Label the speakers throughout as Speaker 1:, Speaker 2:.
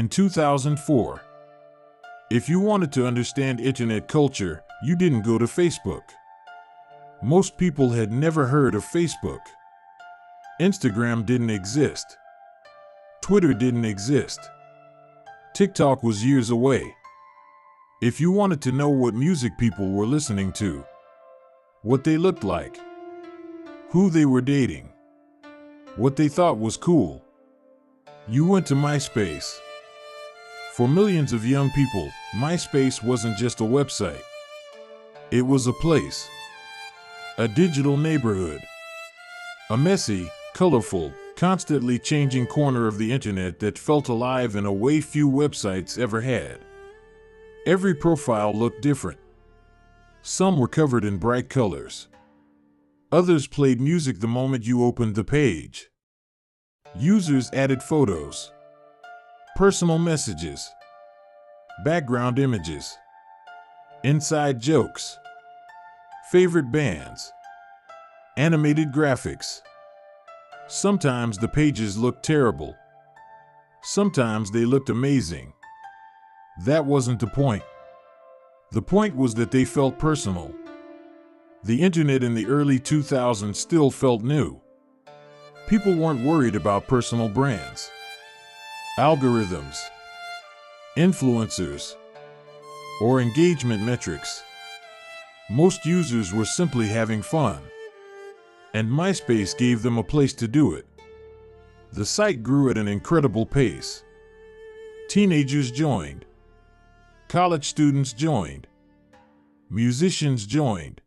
Speaker 1: In 2004, if you wanted to understand internet culture, you didn't go to Facebook. Most people had never heard of Facebook. Instagram didn't exist. Twitter didn't exist. TikTok was years away. If you wanted to know what music people were listening to, what they looked like, who they were dating, what they thought was cool, you went to MySpace. For millions of young people, MySpace wasn't just a website. It was a place, a digital neighborhood, a messy, colorful, constantly changing corner of the internet that felt alive in a way few websites ever had. Every profile looked different. Some were covered in bright colors. Others played music the moment you opened the page. Users added photos, personal messages, background images, inside jokes, favorite bands, animated graphics. Sometimes the pages looked terrible. Sometimes they looked amazing. That wasn't the point. The point was that they felt personal. The internet in the early 2000s still felt new. People weren't worried about personal brands, algorithms, influencers, or engagement metrics. Most users were simply having fun, and MySpace gave them a place to do it. The site grew at an incredible pace. Teenagers joined. College students joined. Musicians joined.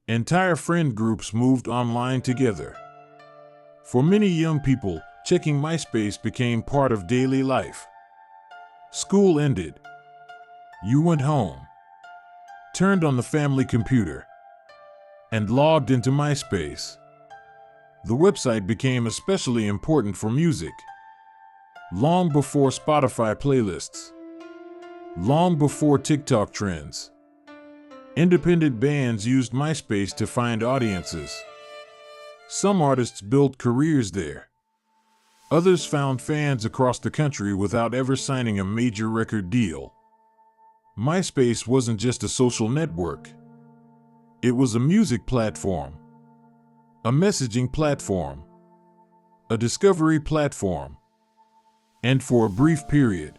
Speaker 1: Entire friend groups moved online together. For many young people, checking MySpace became part of daily life. School ended. You went home, turned on the family computer, and logged into MySpace. The website became especially important for music. Long before Spotify playlists, long before TikTok trends, independent bands used MySpace to find audiences. Some artists built careers there. Others found fans across the country without ever signing a major record deal. MySpace wasn't just a social network. It was a music platform, a messaging platform, a discovery platform, and for a brief period,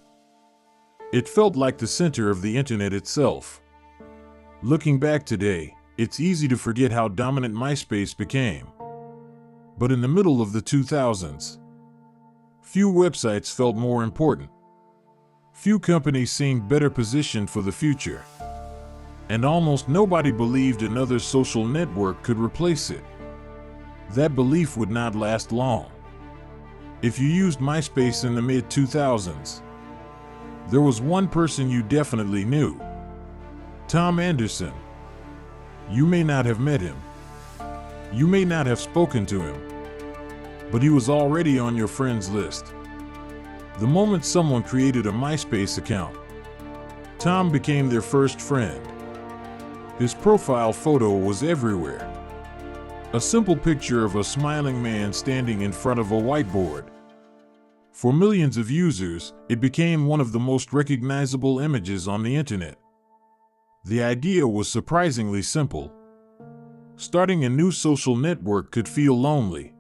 Speaker 1: it felt like the center of the internet itself. Looking back today, it's easy to forget how dominant MySpace became. But in the middle of the 2000s, few websites felt more important. Few companies seemed better positioned for the future. And almost nobody believed another social network could replace it. That belief would not last long. If you used MySpace in the mid-2000s, there was one person you definitely knew: Tom Anderson. You may not have met him. You may not have spoken to him. But he was already on your friends list. The moment someone created a MySpace account, Tom became their first friend. His profile photo was everywhere. A simple picture of a smiling man standing in front of a whiteboard. For millions of users, it became one of the most recognizable images on the internet. The idea was surprisingly simple. Starting a new social network could feel lonely.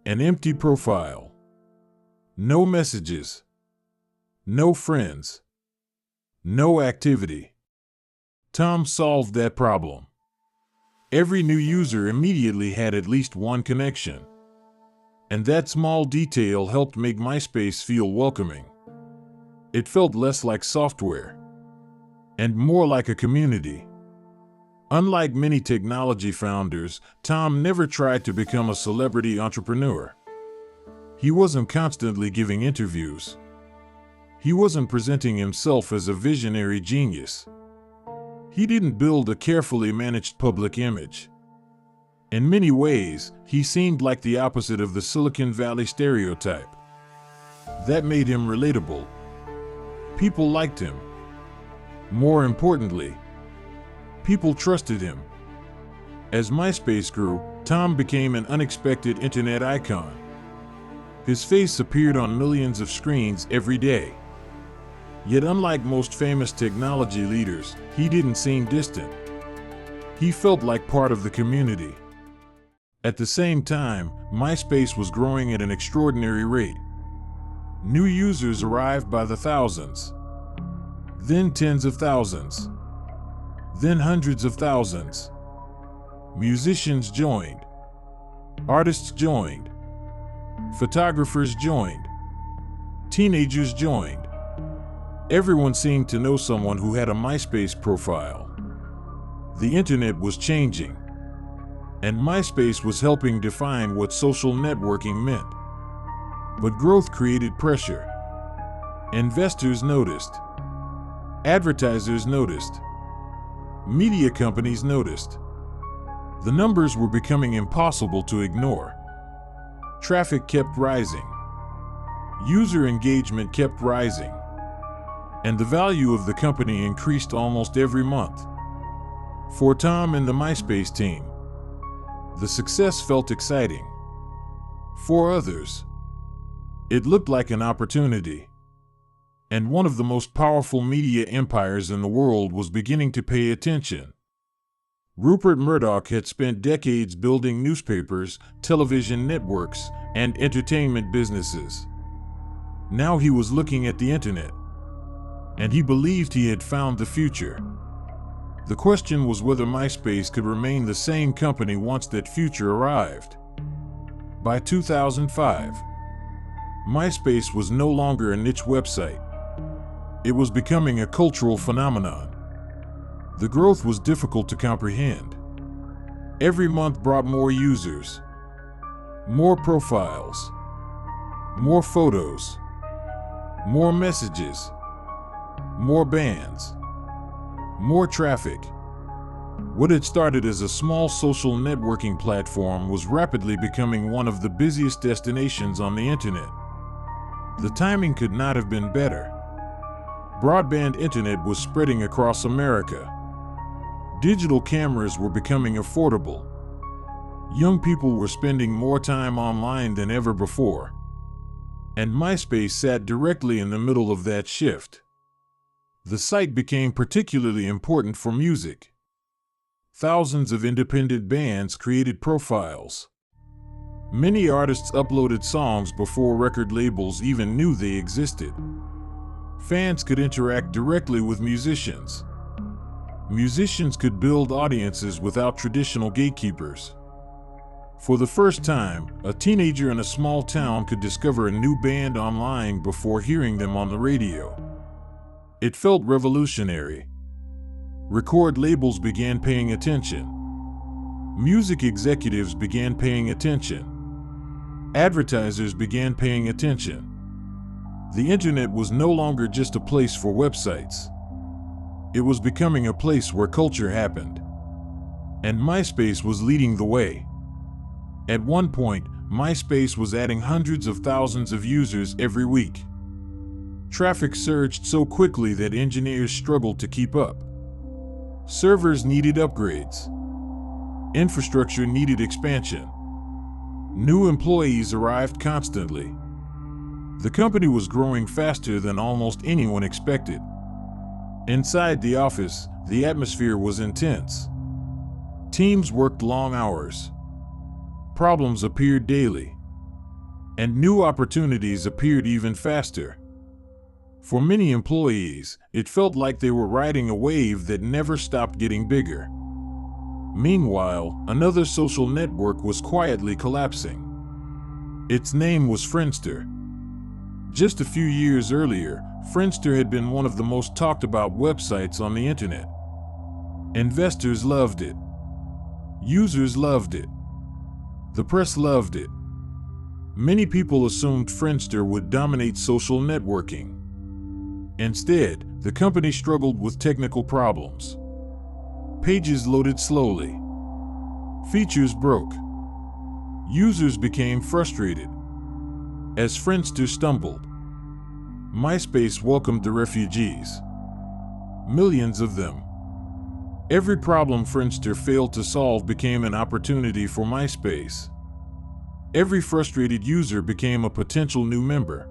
Speaker 1: An empty profile. No messages. No friends. No activity. Tom solved that problem. Every new user immediately had at least one connection. And that small detail helped make MySpace feel welcoming. It felt less like software and more like a community. Unlike many technology founders, Tom never tried to become a celebrity entrepreneur. He wasn't constantly giving interviews. He wasn't presenting himself as a visionary genius. He didn't build a carefully managed public image. In many ways, he seemed like the opposite of the Silicon Valley stereotype. That made him relatable. People liked him. More importantly, people trusted him. As MySpace grew, Tom became an unexpected internet icon. His face appeared on millions of screens every day. Yet unlike most famous technology leaders, he didn't seem distant. He felt like part of the community. At the same time, MySpace was growing at an extraordinary rate. New users arrived by the thousands, then tens of thousands, then hundreds of thousands. Musicians joined, artists joined, photographers joined, teenagers joined. Everyone seemed to know someone who had a MySpace profile. The internet was changing, and MySpace was helping define what social networking meant. But growth created pressure. Investors noticed. Advertisers noticed. Media companies noticed. The numbers were becoming impossible to ignore. Traffic kept rising. User engagement kept rising. And the value of the company increased almost every month. For Tom and the MySpace team, the success felt exciting. For others, it looked like an opportunity. And one of the most powerful media empires in the world was beginning to pay attention. Rupert Murdoch had spent decades building newspapers, television networks, and entertainment businesses. Now he was looking at the internet, and he believed he had found the future. The question was whether MySpace could remain the same company once that future arrived. By 2005, MySpace was no longer a niche website. It was becoming a cultural phenomenon. The growth was difficult to comprehend. Every month brought more users, more profiles, more photos, more messages, more bands, more traffic. What had started as a small social networking platform was rapidly becoming one of the busiest destinations on the internet. The timing could not have been better. Broadband internet was spreading across America. Digital cameras were becoming affordable. Young people were spending more time online than ever before. And MySpace sat directly in the middle of that shift. The site became particularly important for music. Thousands of independent bands created profiles. Many artists uploaded songs before record labels even knew they existed. Fans could interact directly with musicians. Musicians could build audiences without traditional gatekeepers. For the first time, a teenager in a small town could discover a new band online before hearing them on the radio. It felt revolutionary. Record labels began paying attention. Music executives began paying attention. Advertisers began paying attention. The internet was no longer just a place for websites. It was becoming a place where culture happened. And MySpace was leading the way. At one point, MySpace was adding hundreds of thousands of users every week. Traffic surged so quickly that engineers struggled to keep up. Servers needed upgrades. Infrastructure needed expansion. New employees arrived constantly. The company was growing faster than almost anyone expected. Inside the office, the atmosphere was intense. Teams worked long hours. Problems appeared daily. And new opportunities appeared even faster. For many employees, it felt like they were riding a wave that never stopped getting bigger. Meanwhile, another social network was quietly collapsing. Its name was Friendster. Just a few years earlier, Friendster had been one of the most talked about websites on the internet. Investors loved it. Users loved it. The press loved it. Many people assumed Friendster would dominate social networking. Instead, the company struggled with technical problems. Pages loaded slowly. Features broke. Users became frustrated. As Friendster stumbled, MySpace welcomed the refugees. Millions of them. Every problem Friendster failed to solve became an opportunity for MySpace. Every frustrated user became a potential new member.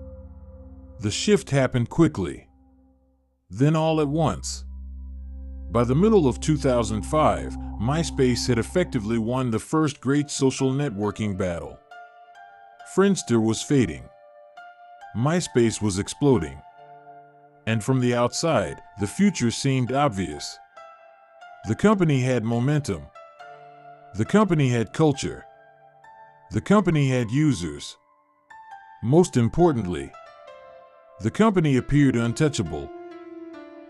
Speaker 1: The shift happened quickly. Then all at once. By the middle of 2005, MySpace had effectively won the first great social networking battle. Friendster was fading. MySpace was exploding. And from the outside, the future seemed obvious. The company had momentum. The company had culture. The company had users. Most importantly, the company appeared untouchable.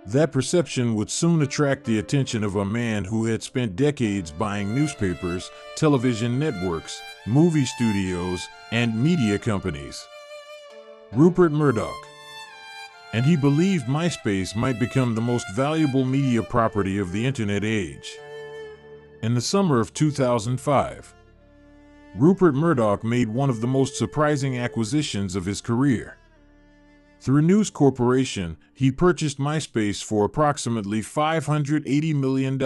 Speaker 1: That perception would soon attract the attention of a man who had spent decades buying newspapers, television networks, movie studios, and media companies. Rupert Murdoch. And he believed MySpace might become the most valuable media property of the internet age. In the summer of 2005, Rupert Murdoch made one of the most surprising acquisitions of his career. Through News Corporation, he purchased MySpace for approximately $580 million.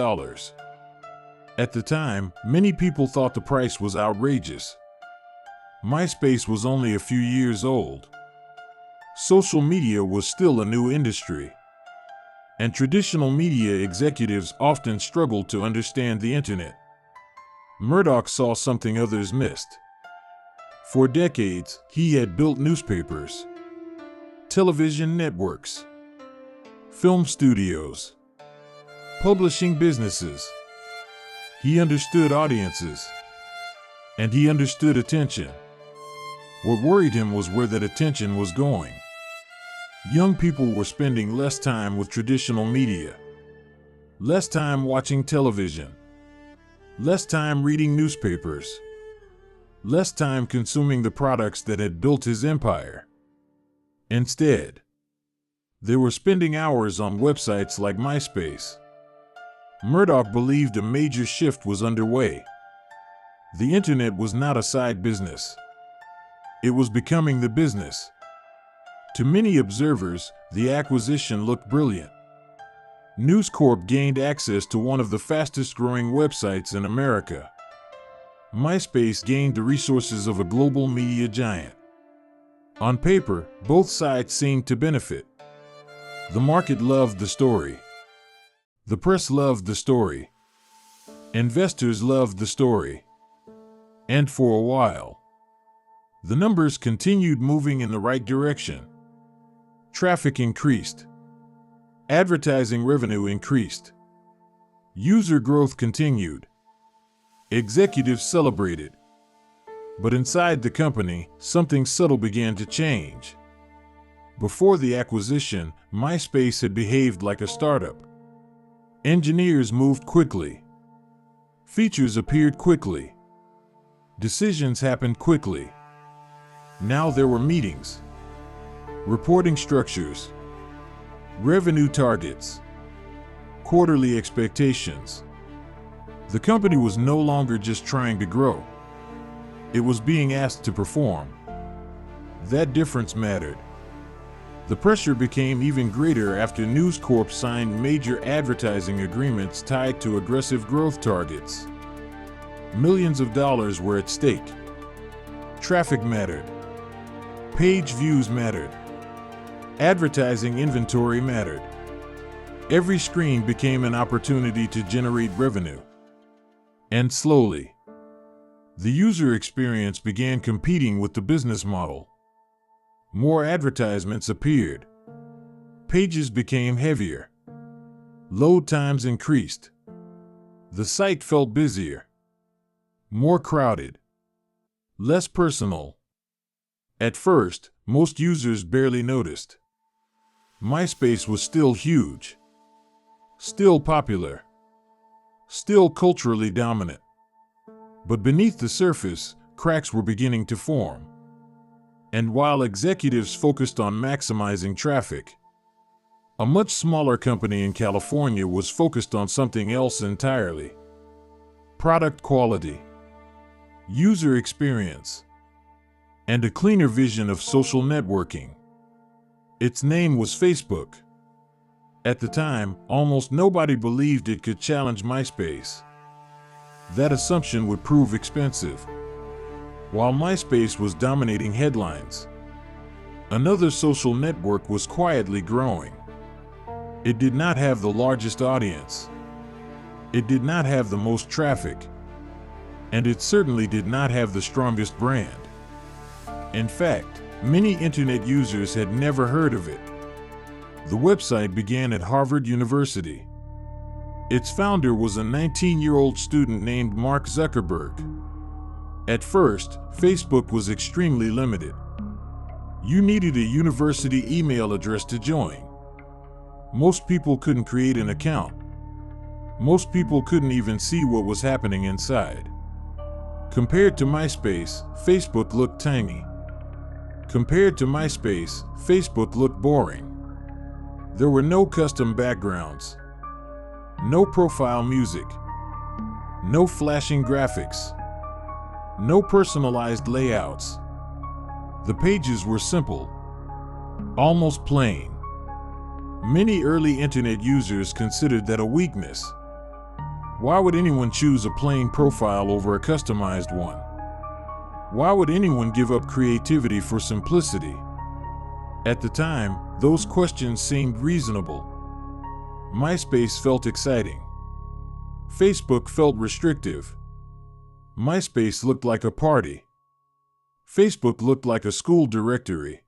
Speaker 1: At the time, many people thought the price was outrageous. MySpace was only a few years old. Social media was still a new industry. And traditional media executives often struggled to understand the internet. Murdoch saw something others missed. For decades, he had built newspapers, television networks, film studios, publishing businesses. He understood audiences, and he understood attention. What worried him was where that attention was going. Young people were spending less time with traditional media, less time watching television, less time reading newspapers, less time consuming the products that had built his empire. Instead, they were spending hours on websites like MySpace. Murdoch believed a major shift was underway. The internet was not a side business. It was becoming the business. To many observers, the acquisition looked brilliant. News Corp gained access to one of the fastest-growing websites in America. MySpace gained the resources of a global media giant. On paper, both sides seemed to benefit. The market loved the story. The press loved the story. Investors loved the story. And for a while, the numbers continued moving in the right direction. Traffic increased. Advertising revenue increased. User growth continued. Executives celebrated. But inside the company, something subtle began to change. Before the acquisition, MySpace had behaved like a startup. Engineers moved quickly. Features appeared quickly. Decisions happened quickly. Now there were meetings, reporting structures, revenue targets, quarterly expectations. The company was no longer just trying to grow. It was being asked to perform. That difference mattered. The pressure became even greater after News Corp signed major advertising agreements tied to aggressive growth targets. Millions of dollars were at stake. Traffic mattered. Page views mattered. Advertising inventory mattered. Every screen became an opportunity to generate revenue. And slowly, the user experience began competing with the business model. More advertisements appeared. Pages became heavier. Load times increased. The site felt busier. More crowded. Less personal. At first, most users barely noticed. MySpace was still huge. Still popular. Still culturally dominant. But beneath the surface, cracks were beginning to form. And while executives focused on maximizing traffic, a much smaller company in California was focused on something else entirely. Product quality, user experience, and a cleaner vision of social networking. Its name was Facebook. At the time, almost nobody believed it could challenge MySpace. That assumption would prove expensive. while MySpace was dominating headlines. Another social network was quietly growing. It did not have the largest audience. It did not have the most traffic. And it certainly did not have the strongest brand. In fact, many internet users had never heard of it. The website began at Harvard University. Its founder was a 19-year-old student named Mark Zuckerberg. At first, Facebook was extremely limited. You needed a university email address to join. Most people couldn't create an account. Most people couldn't even see what was happening inside. Compared to MySpace, Facebook looked tiny. Compared to MySpace, Facebook looked boring. There were no custom backgrounds, no profile music, no flashing graphics, no personalized layouts. The pages were simple, almost plain. Many early internet users considered that a weakness. Why would anyone choose a plain profile over a customized one? Why would anyone give up creativity for simplicity? At the time, those questions seemed reasonable. MySpace felt exciting. Facebook felt restrictive. MySpace looked like a party. Facebook looked like a school directory.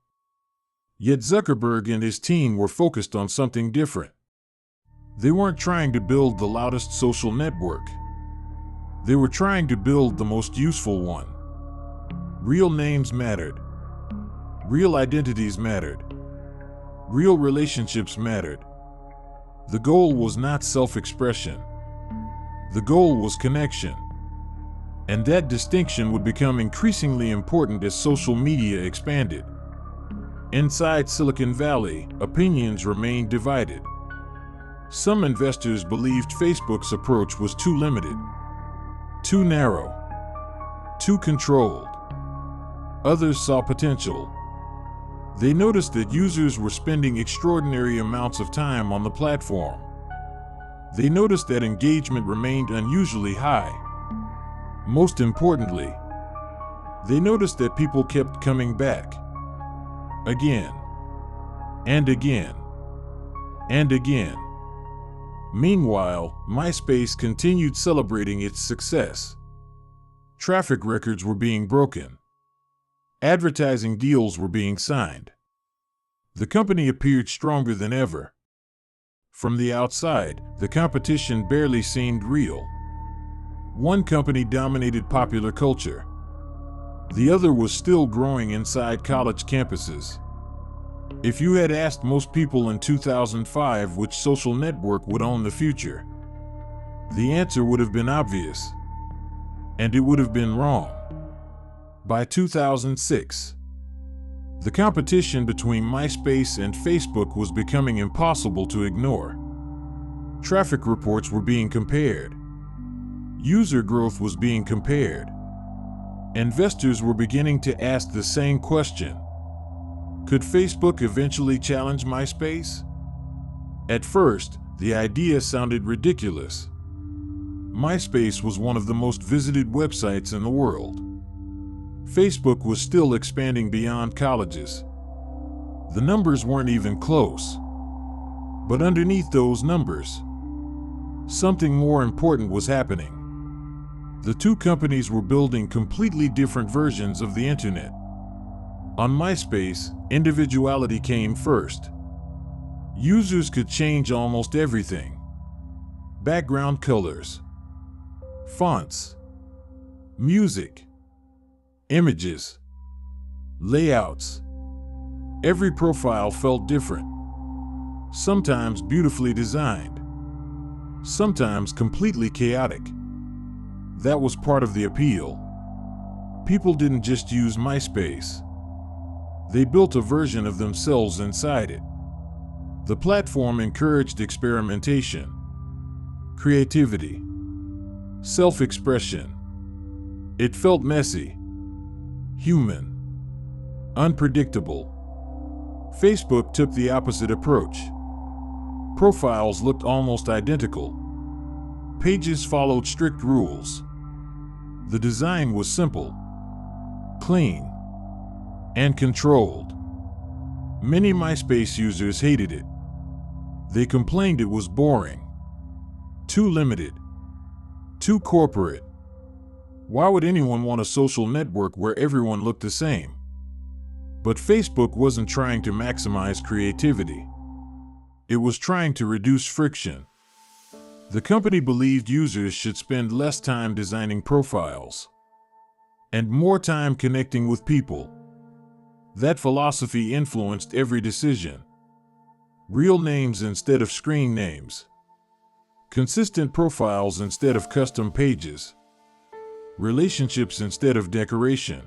Speaker 1: Yet Zuckerberg and his team were focused on something different. They weren't trying to build the loudest social network. They were trying to build the most useful one. Real names mattered. Real identities mattered. Real relationships mattered. The goal was not self-expression. The goal was connection. And that distinction would become increasingly important as social media expanded. Inside Silicon Valley, opinions remained divided. Some investors believed Facebook's approach was too limited, too narrow, too controlled. Others saw potential. They noticed that users were spending extraordinary amounts of time on the platform. They noticed that engagement remained unusually high. Most importantly, they noticed that people kept coming back. Again, and again, and again. Meanwhile, MySpace continued celebrating its success. Traffic records were being broken. Advertising deals were being signed. The company appeared stronger than ever. From the outside, the competition barely seemed real. One company dominated popular culture. The other was still growing inside college campuses. If you had asked most people in 2005 which social network would own the future, the answer would have been obvious. And it would have been wrong. By 2006, the competition between MySpace and Facebook was becoming impossible to ignore. Traffic reports were being compared. User growth was being compared. Investors were beginning to ask the same question. Could Facebook eventually challenge MySpace? At first, the idea sounded ridiculous. MySpace was one of the most visited websites in the world. Facebook was still expanding beyond colleges. The numbers weren't even close. But underneath those numbers, something more important was happening. The two companies were building completely different versions of the internet. On MySpace, individuality came first. Users could change almost everything. Background colors, fonts, music, images, layouts. Every profile felt different. Sometimes beautifully designed. Sometimes completely chaotic. That was part of the appeal. People didn't just use MySpace. They built a version of themselves inside it. The platform encouraged experimentation, creativity, self-expression. It felt messy, human, unpredictable. Facebook took the opposite approach. Profiles looked almost identical. Pages followed strict rules. The design was simple. clean, and controlled. Many MySpace users hated it. They complained it was boring, too limited, too corporate. Why would anyone want a social network where everyone looked the same? But Facebook wasn't trying to maximize creativity. It was trying to reduce friction. The company believed users should spend less time designing profiles and more time connecting with people. That philosophy influenced every decision. Real names instead of screen names. Consistent profiles instead of custom pages. Relationships instead of decoration.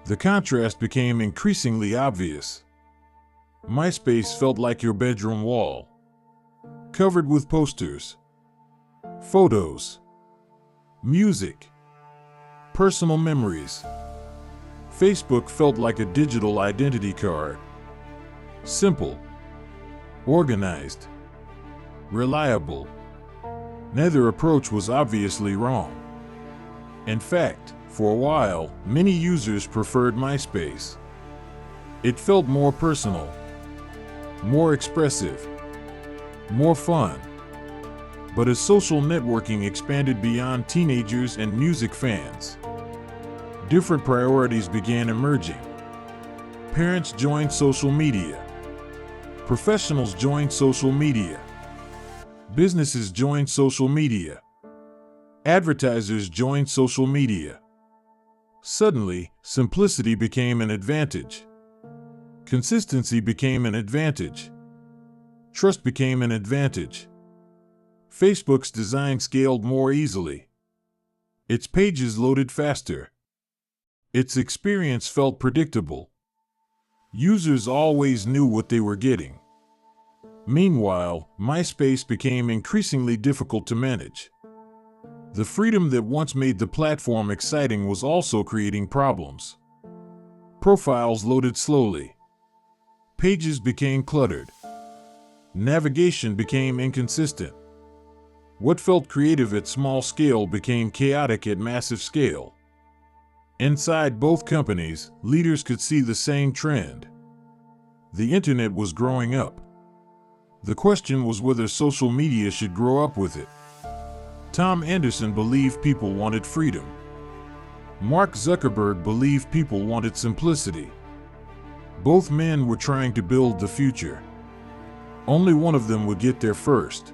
Speaker 1: The contrast became increasingly obvious. MySpace felt like your bedroom wall, covered with posters, photos, music, personal memories. Facebook felt like a digital identity card. Simple, organized, reliable. Neither approach was obviously wrong. In fact, for a while, many users preferred MySpace. It felt more personal, more expressive, more fun. But as social networking expanded beyond teenagers and music fans, different priorities began emerging. Parents joined social media. Professionals joined social media. Businesses joined social media. Advertisers joined social media. Suddenly, simplicity became an advantage. Consistency became an advantage. Trust became an advantage. Facebook's design scaled more easily. Its pages loaded faster. Its experience felt predictable. Users always knew what they were getting. Meanwhile, MySpace became increasingly difficult to manage. The freedom that once made the platform exciting was also creating problems. Profiles loaded slowly. Pages became cluttered. Navigation became inconsistent. What felt creative at small scale became chaotic at massive scale. Inside both companies, leaders could see the same trend. The internet was growing up. The question was whether social media should grow up with it. Tom Anderson believed people wanted freedom. Mark Zuckerberg believed people wanted simplicity. Both men were trying to build the future. Only one of them would get there first.